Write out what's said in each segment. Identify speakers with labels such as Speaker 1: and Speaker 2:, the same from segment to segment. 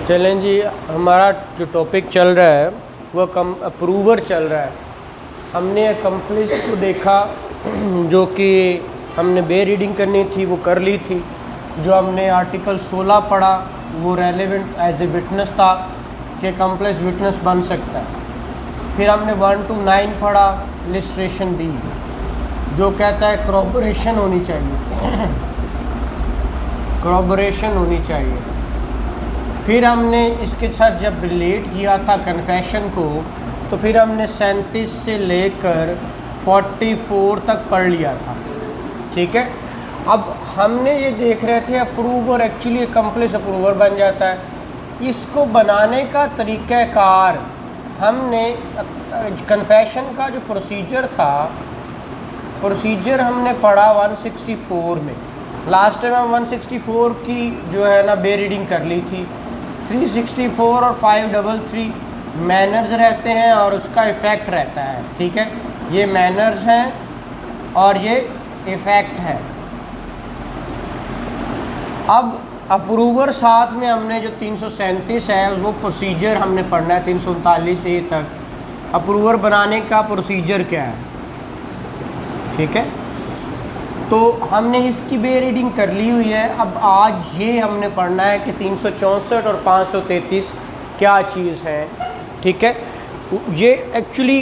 Speaker 1: चलें जी, हमारा जो टॉपिक चल रहा है वो अप्रूवर चल रहा है। हमने अकम्पलिश को देखा जो कि हमने बे रीडिंग करनी थी वो कर ली थी। जो हमने आर्टिकल 16 पढ़ा वो रेलेवेंट एज ए विटनेस था कि अकम्पलिश विटनेस बन सकता है। फिर हमने 1 to 9 पढ़ा इलिस्ट्रेशन बी जो कहता है corroboration होनी चाहिए corroboration होनी चाहिए। फिर हमने इसके साथ जब रिलेट किया था कन्फेशन को तो फिर हमने 37 से लेकर 44 तक पढ़ लिया था। ठीक है, अब हमने ये देख रहे थे अप्रूवर एक्चुअली अकम्पलिश अप्रूवर बन जाता है। इसको बनाने का तरीक़ाकार हमने कन्फेशन का जो प्रोसीजर था प्रोसीजर हमने पढ़ा 164 में। लास्ट टाइम हम 164 की जो है ना बे रीडिंग कर ली थी। 364 और 533 मैनर्स रहते हैं और उसका इफ़ेक्ट रहता है। ठीक है, ये मैनर्स हैं और ये इफ़ेक्ट है। अब अप्रूवर साथ में हमने जो 337 है वो प्रोसीजर हमने पढ़ना है 339 ए तक। अप्रूवर बनाने का प्रोसीजर क्या है, ठीक है, तो हमने इसकी बे रीडिंग कर ली हुई है। अब आज ये हमने पढ़ना है कि 364 और 533 क्या चीज़ है। ठीक है, ये एक्चुअली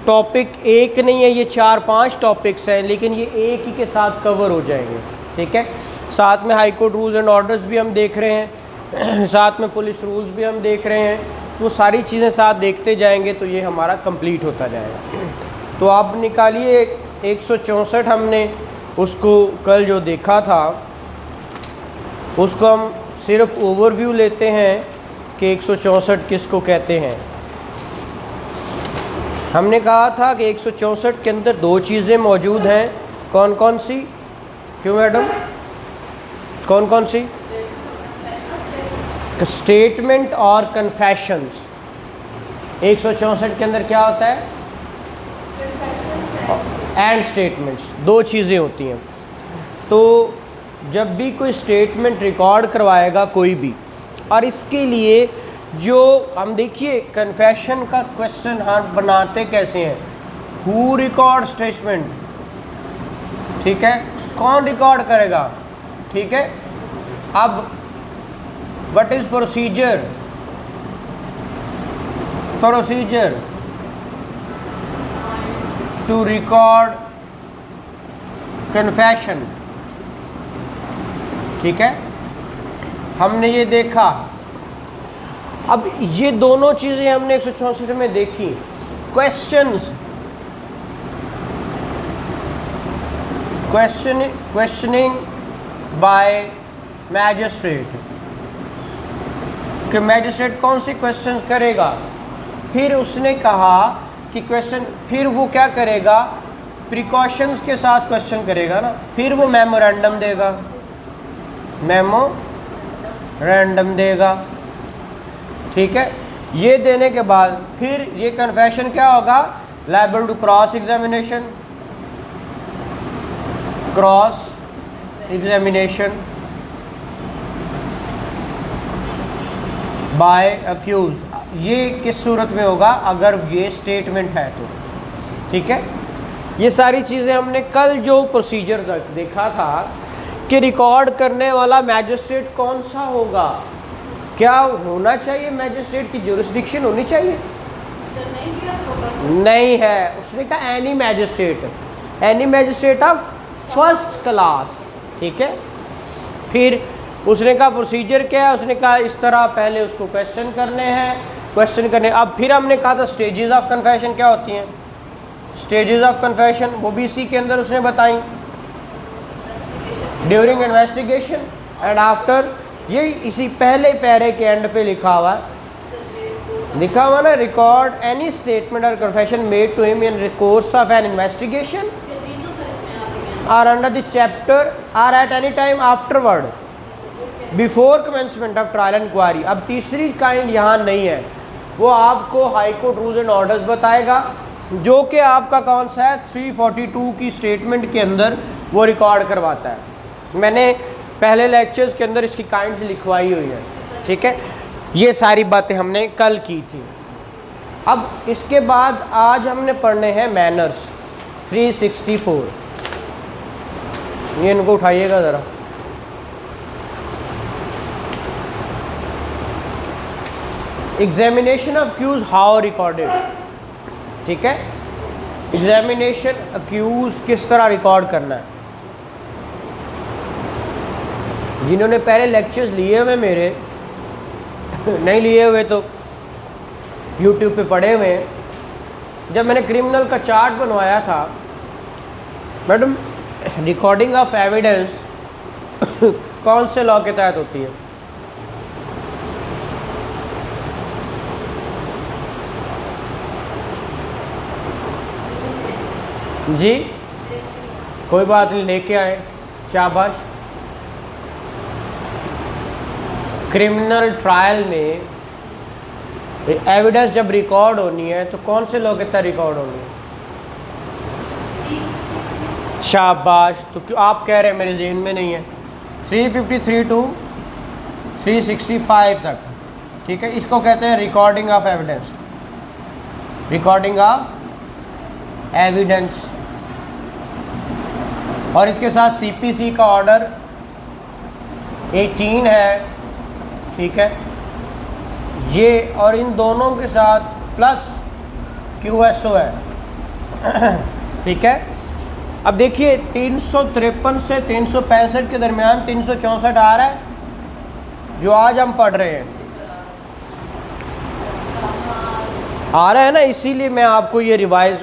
Speaker 1: टॉपिक एक नहीं है, ये 4-5 टॉपिक्स हैं, लेकिन ये एक ही के साथ कवर हो जाएंगे। ठीक है, साथ में high court rules and orders भी हम देख रहे हैं, साथ में पुलिस रूल्स भी हम देख रहे हैं। वो सारी चीज़ें साथ देखते जाएंगे तो ये हमारा कंप्लीट होता जाएगा। तो आप निकालिए 164 हमने उसको कल जो देखा था उसको हम सिर्फ ओवरव्यू लेते हैं कि 164 किसको कहते हैं। हमने कहा था कि 164 के अंदर 2 चीज़ें मौजूद हैं। कौन कौन सी? क्यों मैडम, कौन कौन सी? स्टेटमेंट और कन्फेशंस। 164 के अंदर क्या होता है? एंड स्टेटमेंट्स, 2 चीज़ें होती हैं। तो जब भी कोई स्टेटमेंट रिकॉर्ड करवाएगा कोई भी, और इसके लिए जो हम देखिए कन्फेशन का क्वेश्चन हम बनाते कैसे हैं, हु रिकॉर्ड स्टेटमेंट। ठीक है, कौन रिकॉर्ड करेगा। ठीक है, अब what is procedure? Procedure to record confession. ठीक है, हमने ये देखा। अब ये दोनों चीज़ें हमने 164 में देखी। क्वेश्चनिंग बाय मैजिस्ट्रेट कि मैजिस्ट्रेट कौन से क्वेश्चन करेगा। फिर उसने कहा कि क्वेश्चन, फिर वो क्या करेगा, प्रिकॉशंस के साथ क्वेश्चन करेगा ना। फिर वो मेमोरेंडम देगा, मेमोरेंडम देगा। ठीक है, ये देने के बाद फिर ये कन्फेशन क्या होगा, liable to cross examination, cross examination by accused. ये किस सूरत में होगा, अगर ये स्टेटमेंट है तो। ठीक है, ये सारी चीज़ें हमने कल जो प्रोसीजर देखा था कि रिकॉर्ड करने वाला मैजिस्ट्रेट कौन सा होगा, क्या होना चाहिए, मैजिस्ट्रेट की जुरिस्डिक्शन होनी चाहिए। नहीं है, उसने कहा any magistrate, any magistrate of first class. ठीक है, फिर उसने कहा प्रोसीजर क्या है, उसने कहा इस तरह पहले उसको क्वेश्चन करने हैं, क्वेश्चन करने। अब फिर हमने कहा था स्टेजेस ऑफ कन्फेशन क्या होती हैं। स्टेजेस ऑफ कन्फेशन वो भी इसी के अंदर उसने बताई, ड्यूरिंग इन्वेस्टिगेशन एंड आफ्टर। ये इसी पहले पैरे के एंड पे लिखा हुआ है, लिखा हुआ ना, record any statement or confession made to him in course of an investigation or under this chapter or at any time afterward before commencement of trial and inquiry. अब तीसरी काइंड यहाँ नहीं है, वो आपको high court rules and orders बताएगा, जो कि आपका कौन सा है 342 की स्टेटमेंट के अंदर वो रिकॉर्ड करवाता है। मैंने पहले लेक्चर्स के अंदर इसकी काइंड्स लिखवाई हुई है। ठीक है, ये सारी बातें हमने कल की थी। अब इसके बाद आज हमने पढ़ने हैं मैनर्स 364। ये इनको उठाइएगा ज़रा। Examination of accused how recorded, ठीक है। एग्जामिनेशन अक्यूज किस तरह रिकॉर्ड करना है। जिन्होंने पहले लेक्चर्स लिए हुए मेरे नहीं लिए हुए तो यूट्यूब पे पढ़े हुए हैं। जब मैंने क्रिमिनल का चार्ट बनवाया था, मैडम रिकॉर्डिंग ऑफ एविडेंस कौन से लॉ के तहत होती है? जी कोई बात नहीं, लेके आए, शाबाश। क्रिमिनल ट्रायल में एविडेंस जब रिकॉर्ड होनी है तो कौन से लॉ के तहत रिकॉर्ड होनी है? शाबाश। तो क्यों आप कह रहे हैं मेरे जहन में नहीं है? 353 टू 365 तक, ठीक है। इसको कहते हैं recording of evidence, recording of evidence. और इसके साथ सीपीसी का ऑर्डर 18 है, ठीक है। ये और इन दोनों के साथ प्लस QSO है, ठीक है। अब देखिए 353 से 365 के दरमियान 364 आ रहा है जो आज हम पढ़ रहे हैं, आ रहा है ना, इसीलिए मैं आपको ये रिवाइज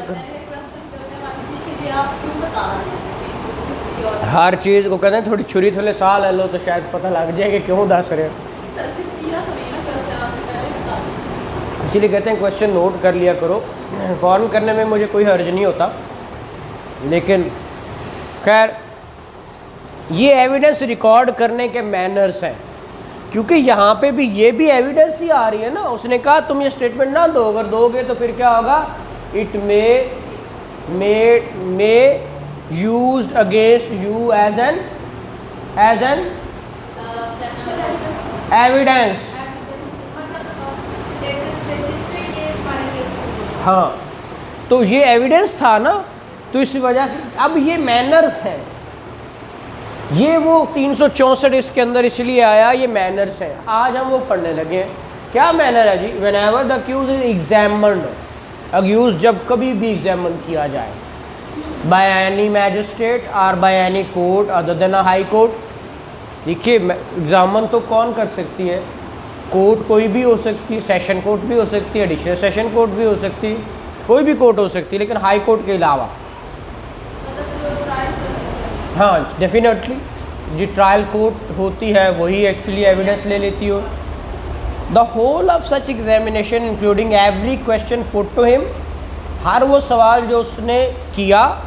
Speaker 1: हर चीज़ को कहते हैं थोड़ी छुरी थोड़े साल ले लो तो शायद पता लग जाए कि क्यों दस रहे हैं। इसीलिए कहते हैं क्वेश्चन नोट कर लिया करो। फ़ौरन करने में मुझे कोई हर्ज नहीं होता, लेकिन खैर ये एविडेंस रिकॉर्ड करने के मैनर्स हैं। क्योंकि यहाँ पे भी ये भी एविडेंस ही आ रही है ना। उसने कहा तुम ये स्टेटमेंट ना दो, अगर दोगे तो फिर क्या होगा? It may used against you as an evidence. हाँ, तो ये एविडेंस था ना, तो इस वजह से अब ये मैनर्स है। ये वो 364 इसके अंदर इसलिए आया, ये मैनर्स है। आज हम वो पढ़ने लगे हैं। क्या मैनर है जी? Whenever the accused is examined, accused जब कभी भी एग्जामिन किया जाए by any magistrate or by any court other than a high court. देखिए एग्जामिन तो कौन कर सकती है? कोर्ट कोई भी हो सकती है, सेशन कोर्ट भी हो सकती है, एडिशनल सेशन कोर्ट भी हो सकती है, कोई भी कोर्ट हो सकती है, लेकिन हाई कोर्ट के अलावा। हाँ डेफिनेटली, जो ट्रायल कोर्ट होती है वही एक्चुअली एविडेंस ले लेती हो। The whole of such examination including every question put to him, हर वो सवाल जो उसने किया,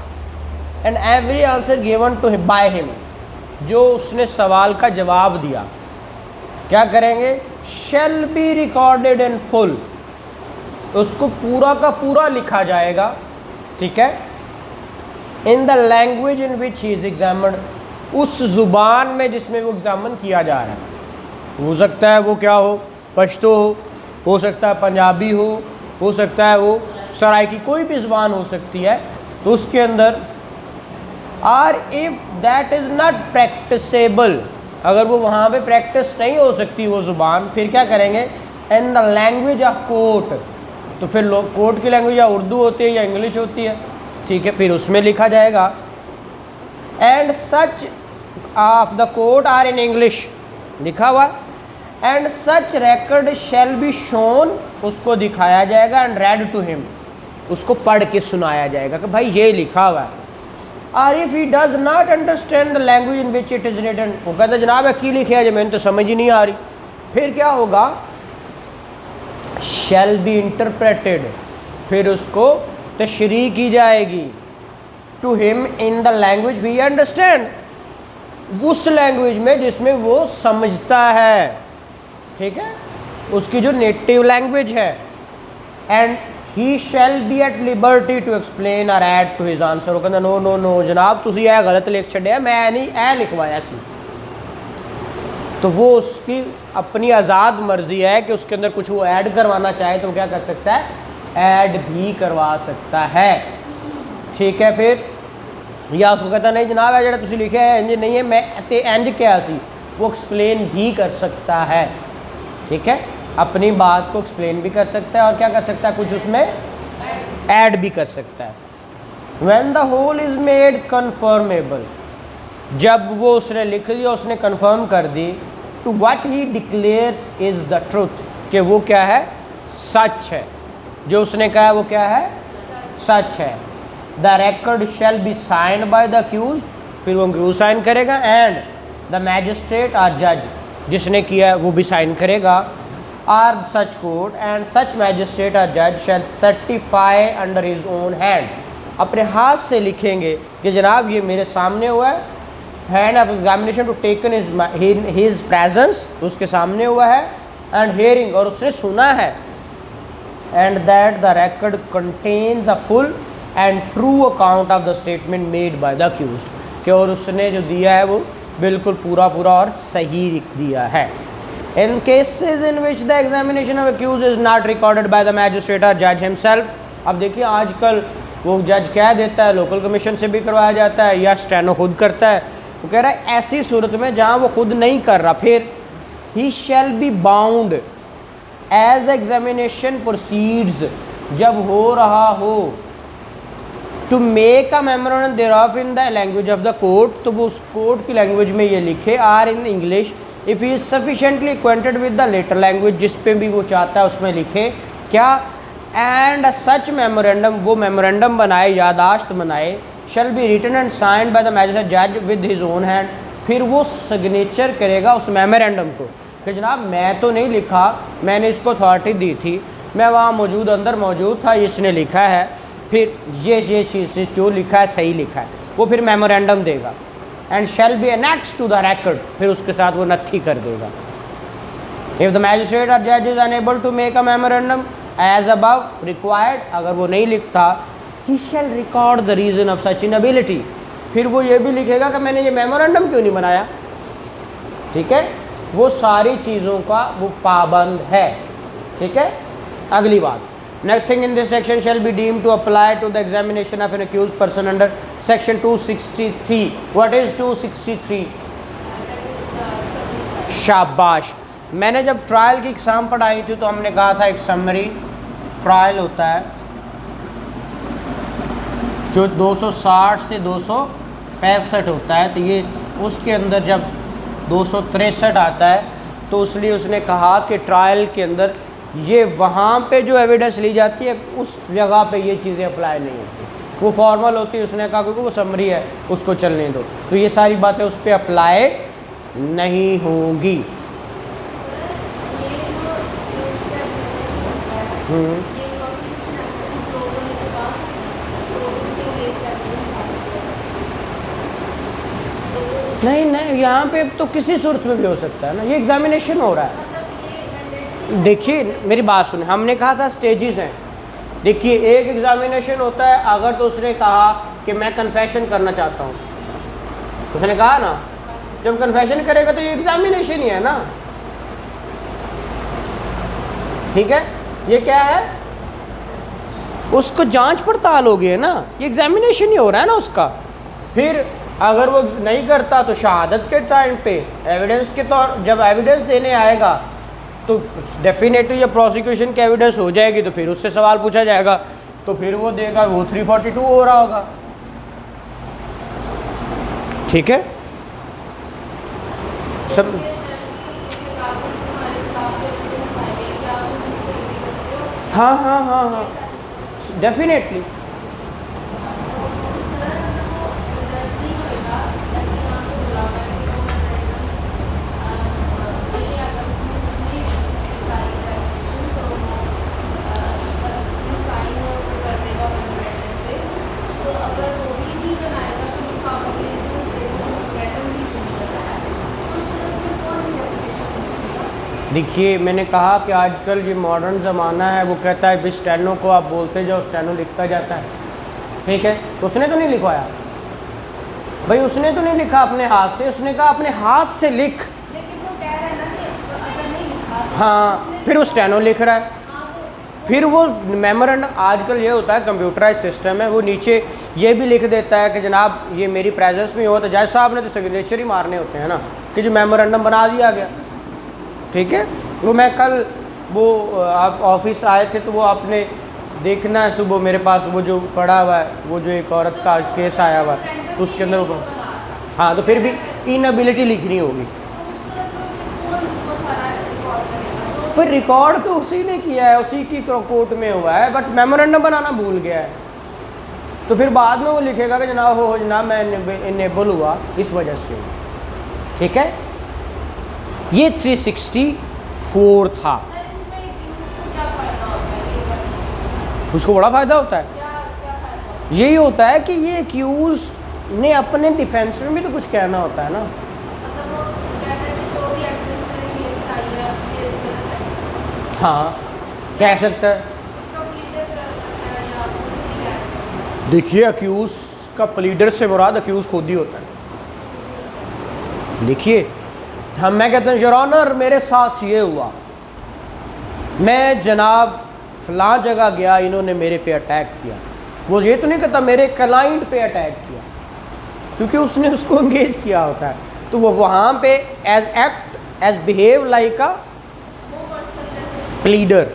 Speaker 1: and every answer given to him by him, जो उसने सवाल का जवाब दिया, क्या करेंगे? Shall be recorded in full, उसको पूरा का पूरा लिखा जाएगा, ठीक है। In the language in which he is examined, उस ज़ुबान में जिसमें वो एग्जामिन किया जा रहा है। हो सकता है वो क्या हो? पश्तो हो सकता है पंजाबी हो सकता है वो सराइकी, कोई भी ज़ुबान हो सकती है। तो उसके अंदर और if that is not practicable, अगर वो वहाँ पे प्रैक्टिस नहीं हो सकती वो ज़ुबान, फिर क्या करेंगे? इन द लैंग्वेज ऑफ कोर्ट, तो फिर लोग कोर्ट की लैंग्वेज या उर्दू होती है या इंग्लिश होती है, ठीक है, फिर उसमें लिखा जाएगा। And such of the court are in English, लिखा हुआ। And such record shall be shown, उसको दिखाया जाएगा। एंड रेड टू हिम, उसको पढ़ के सुनाया जाएगा कि भाई ये लिखा हुआ है। और if he does not understand the language in which it is written, वो कहता है जनाब की लिखा है, मैंने तो समझ ही नहीं आ रही, फिर क्या होगा? शैल बी इंटरप्रेटेड, फिर उसको तशरीह की जाएगी। To him in the language we understand, उस लैंग्वेज में जिसमें वो समझता है, ठीक है, उसकी जो नेटिव लैंग्वेज है। And he shall be at liberty to explain or add to his answer, वो कहता नो नो नो जनाब तुसी यह गलत लिख छड़िया, मैं नहीं ए लिखवाया सी। तो वो उसकी अपनी आज़ाद मर्जी है कि उसके अंदर कुछ वो ऐड करवाना चाहे तो क्या कर सकता है, ऐड भी करवा सकता है। ठीक है, फिर या उसको कहता नहीं जनाब है जो लिखे है इंज नहीं है, मैं ते इंज क्या सी, वो एक्सप्लेन भी कर सकता है। ठीक है, अपनी बात को एक्सप्लेन भी कर सकता है और क्या कर सकता है, कुछ उसमें ऐड भी कर सकता है। When the whole is made confirmable, जब वो उसने लिख दिया, उसने कंफर्म कर दी, to what he declares is the truth, कि वो क्या है, सच है, जो उसने कहा है वो क्या है, सच है। The record shall be signed by the accused, फिर वो accused साइन करेगा, and the magistrate or judge, जिसने किया है वो भी साइन करेगा, or such court and such magistrate or judge shall certify under his own hand, अपने हाथ से लिखेंगे कि जनाब ये मेरे सामने हुआ है, hand of examination to taken his presence, उसके सामने हुआ है, एंड हेयरिंग, और उसने सुना है, and that the record contains a full and true account of the statement made by the accused, कि और उसने जो दिया है वो बिल्कुल पूरा पूरा और सही दिया है। In cases in which the examination of accused is not recorded by the magistrate or जज हिमसेल्फ, अब देखिए आजकल वो जज क्या देता है, लोकल कमीशन से भी करवाया जाता है या स्टेनो खुद करता है। वो कह रहा है ऐसी सूरत में जहाँ वो खुद नहीं कर रहा, फिर he shall be bound as examination proceeds, जब हो रहा हो, to make a memorandum thereof in the language of the court, तो वो उस कोर्ट की लैंग्वेज में ये लिखे, or in English if he is sufficiently acquainted with the latter language, जिस पे भी वो चाहता है उसमें लिखे क्या, एंड सच मेमोरेंडम, वो मेमोरेंडम बनाए, यादाश्त बनाए, shall be written and signed bye the magistrate जज विद हिज ओन हैंड, फिर वो सिग्नेचर करेगा उस मेमोरेंडम को कि जनाब मैं तो नहीं लिखा, मैंने इसको अथॉरिटी दी थी, मैं वहाँ मौजूद अंदर मौजूद था, इसने लिखा है, फिर ये चीज़ से जो लिखा है सही लिखा है, वो फिर मेमोरेंडम देगा, and shall be annex to the record, फिर उसके साथ वो नथी कर देगा। इफ़ द मैजिस्ट्रेट और जज is unable to make a memorandum as above required, अगर वो नहीं लिखता, he shall record the reason of such inability, फिर वो ये भी लिखेगा कि मैंने ये मेमोरेंडम क्यों नहीं बनाया। ठीक है, वो सारी चीज़ों का वो पाबंद है। ठीक है, अगली बात, nothing in this section shall be deemed to apply to the examination of an accused person under section 263। What is 263? शाबाश। मैंने जब ट्रायल की एग्ज़ाम पढ़ाई थी तो हमने कहा था एक समरी ट्रायल होता है जो 260 से 265 होता है, तो ये उसके अंदर जब 263 आता है तो इसलिए उसने कहा कि ट्रायल के अंदर ये वहाँ पे जो एविडेंस ली जाती है उस जगह पे ये चीज़ें अप्लाई नहीं होती, वो फॉर्मल होती है। उसने कहा क्योंकि वो समरी है उसको चलने दो, तो ये सारी बातें उस पर अप्लाई नहीं होंगी। नहीं, यहाँ पे तो किसी सूरत में भी हो सकता है ना, ये एग्जामिनेशन हो रहा है। देखिए मेरी बात सुने, हमने कहा था स्टेजेस हैं। देखिए एक एग्जामिनेशन होता है, अगर तो उसने कहा कि मैं कन्फेशन करना चाहता हूँ, उसने कहा ना, जब कन्फेशन करेगा तो ये एग्जामिनेशन ही है ना। ठीक है, ये क्या है, उसको जांच पड़ताल हो गई है ना, ये एग्जामिनेशन ही हो रहा है ना उसका। फिर अगर वो नहीं करता तो शहादत के टाइम पे एविडेंस के तौर, जब एविडेंस देने आएगा तो डेफिनेटली जब प्रोसिक्यूशन की एविडेंस हो जाएगी तो फिर उससे सवाल पूछा जाएगा, तो फिर वो देगा, वो 342 हो रहा होगा। ठीक है, सब हाँ डेफिनेटली। देखिए मैंने कहा कि आजकल ये मॉडर्न ज़माना है, वो कहता है भी स्टेनो को आप बोलते जाओ, स्टेनो लिखता जाता है। ठीक है, तो उसने तो नहीं लिखवाया भाई, उसने तो नहीं लिखा अपने हाथ से, उसने कहा अपने हाथ से लिख।
Speaker 2: लेकिन वो कह रहा है ना कि अगर
Speaker 1: हाँ, फिर वो स्टेनो लिख रहा है, फिर वो मेमोरेंडम, आजकल ये होता है कंप्यूटराइज सिस्टम है, वो नीचे ये भी लिख देता है कि जनाब ये मेरी प्रेजेंस में हो, तो जज साहब ने तो सिग्नेचर ही मारने होते हैं ना, कि जो मेमोरेंडम बना दिया गया। ठीक है, वो मैं कल वो आप ऑफिस आए थे तो वो आपने देखना है सुबह मेरे पास वो जो पड़ा हुआ है, वो जो एक औरत का केस आया हुआ है तो उसके अंदर वो, हाँ तो फिर भी इनएबिलिटी लिखनी होगी। पर रिकॉर्ड तो उसी ने किया है, उसी की कोर्ट में हुआ है, बट मेमोरेंडम बनाना भूल गया है, तो फिर बाद में वो लिखेगा कि जनाब हो जनाब मैं इनेबल हुआ इस वजह से। ठीक है, ये 364 था। उसको बड़ा फ़ायदा होता है, यही होता है कि ये एक्यूज ने अपने डिफेंस में भी तो कुछ कहना होता है ना। हाँ कह सकता है। देखिए अक्यूज का प्लीडर से मुराद अक्यूज खुद ही होता है। देखिए मैं कहता हूँ योर ऑनर मेरे साथ ये हुआ, मैं जनाब फलां जगह गया, इन्होंने मेरे पे अटैक किया, वो ये तो नहीं कहता मेरे क्लाइंट पे अटैक किया, क्योंकि उसने उसको एंगेज किया होता है, तो वो वहाँ पे as behave like a pleader.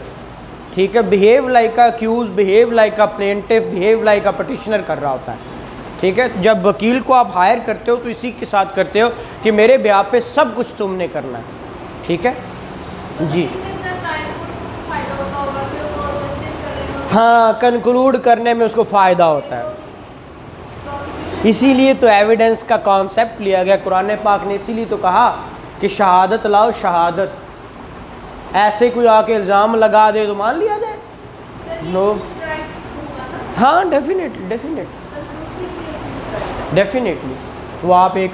Speaker 1: ठीक है, behave like a accuse, behave like a plaintiff, behave like a petitioner कर रहा होता है। ठीक है, जब वकील को आप हायर करते हो तो इसी के साथ करते हो कि मेरे ब्याह पे सब कुछ तुमने करना है। ठीक है जी, हाँ कंक्लूड करने में उसको फ़ायदा होता है, इसीलिए तो एविडेंस का कॉन्सेप्ट लिया गया कुरान पाक ने, इसीलिए तो कहा कि शहादत लाओ शहादत। ऐसे कोई आके इल्ज़ाम लगा दे तो मान लिया जाए? नो। हाँ डेफिनेटली वो आप एक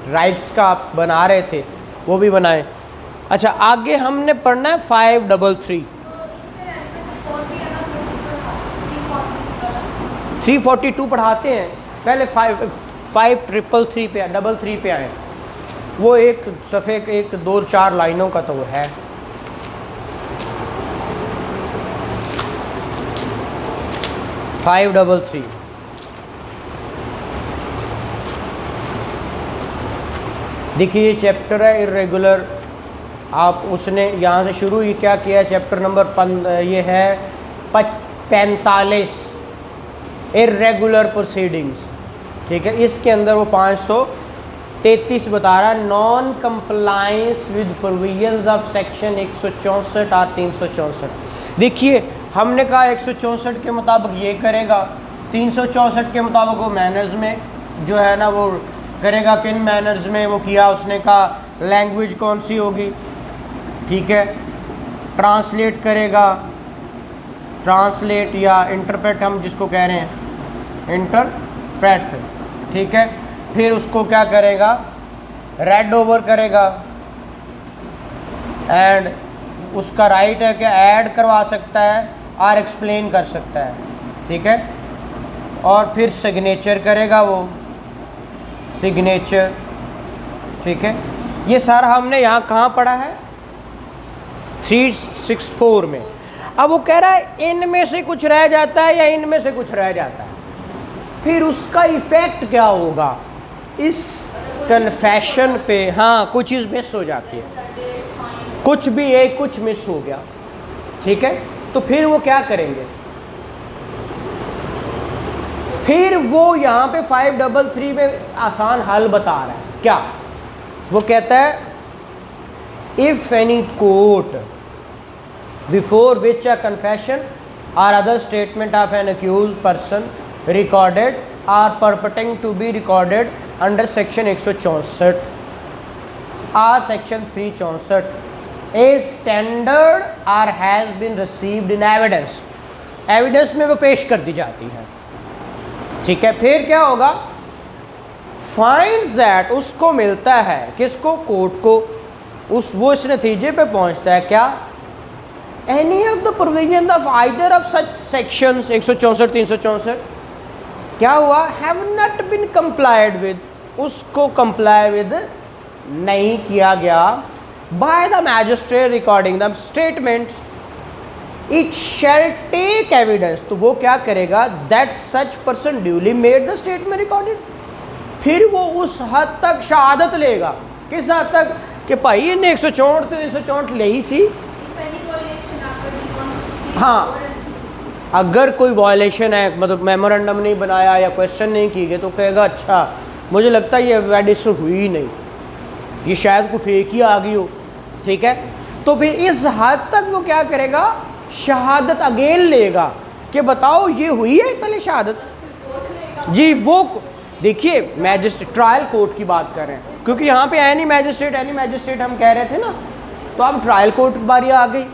Speaker 1: राइट्स का आप बना रहे थे, वो भी बनाएं। अच्छा आगे हमने पढ़ना है 533 342 पढ़ाते हैं, पहले 5333 पे 33 पे आए, वो एक सफ़े एक 2-4 लाइनों का तो वो है। फाइव डबल थ्री देखिए ये चैप्टर है इर्रेगुलर, आप उसने यहाँ से शुरू ही क्या किया, चैप्टर नंबर ये है 45 इर्रेगुलर प्रोसीडिंग्स। ठीक है, इसके अंदर वो 533 बता रहा है, non compliance with provisions of section 164 और 364। देखिए हमने कहा 164 के मुताबिक ये करेगा, 364 के मुताबिक वो मैनर्स में जो है ना वो करेगा, किन मैनर्स में वो किया, उसने कहा लैंग्वेज कौन सी होगी। ठीक है, ट्रांसलेट करेगा, ट्रांसलेट या इंटरप्रेट हम जिसको कह रहे हैं इंटरप्रेट। ठीक है, फिर उसको क्या करेगा, रेड ओवर करेगा, एंड उसका राइट है कि ऐड करवा सकता है और एक्सप्लेन कर सकता है। ठीक है, और फिर सिग्नेचर करेगा वो सिग्नेचर। ठीक है, ये सारा हमने यहाँ कहाँ पढ़ा है 364 में। अब वो कह रहा है इनमें से कुछ रह जाता है या इनमें से कुछ रह जाता है, फिर उसका इफ़ेक्ट क्या होगा इस कन्फेशन पे। हाँ कुछ चीज़ मिस हो जाती है, कुछ भी एक कुछ मिस हो गया। ठीक है, तो फिर वो क्या करेंगे, फिर वो यहाँ पे 533 में आसान हल बता रहा है। क्या वो कहता है if any court before which a confession or other statement of an accused person recorded or purporting to be recorded under section 164 or section 364 is tendered or has been received in evidence, evidence में वो पेश कर दी जाती है। ठीक है, फिर क्या होगा, फाइंड दैट उसको मिलता है, किसको, कोर्ट को, वो इस नतीजे पे पहुंचता है क्या, any of the provision of either of such sections 164 364 क्या हुआ, have not been complied with, उसको कंप्लाई विद नहीं किया गया by the magistrate recording the statement, it shall take evidence, तो वो क्या करेगा, that such person duly made the statement recorded, फिर वो उस हद तक शहादत लेगा, किस हद तक कि भाई इन्हें 164 तो 364 ले ही सी। हाँ, अगर कोई वायलेशन है, मतलब मेमोरेंडम नहीं बनाया या क्वेश्चन नहीं किए गए, तो कहेगा अच्छा मुझे लगता है ये वैलिडेशन हुई ही नहीं, ये शायद कोई फेक ही आ गई हो, ठीक है। तो फिर इस हद तक वो क्या करेगा, शहादत अगेन लेगा कि बताओ ये हुई है पहले शहादत जी। वो देखिए मैजिस्ट्रेट ट्रायल कोर्ट की बात कर रहे हैं, क्योंकि यहाँ पे एनी मैजिस्ट्रेट हम कह रहे थे ना, तो अब ट्रायल कोर्ट की बारी आ गई।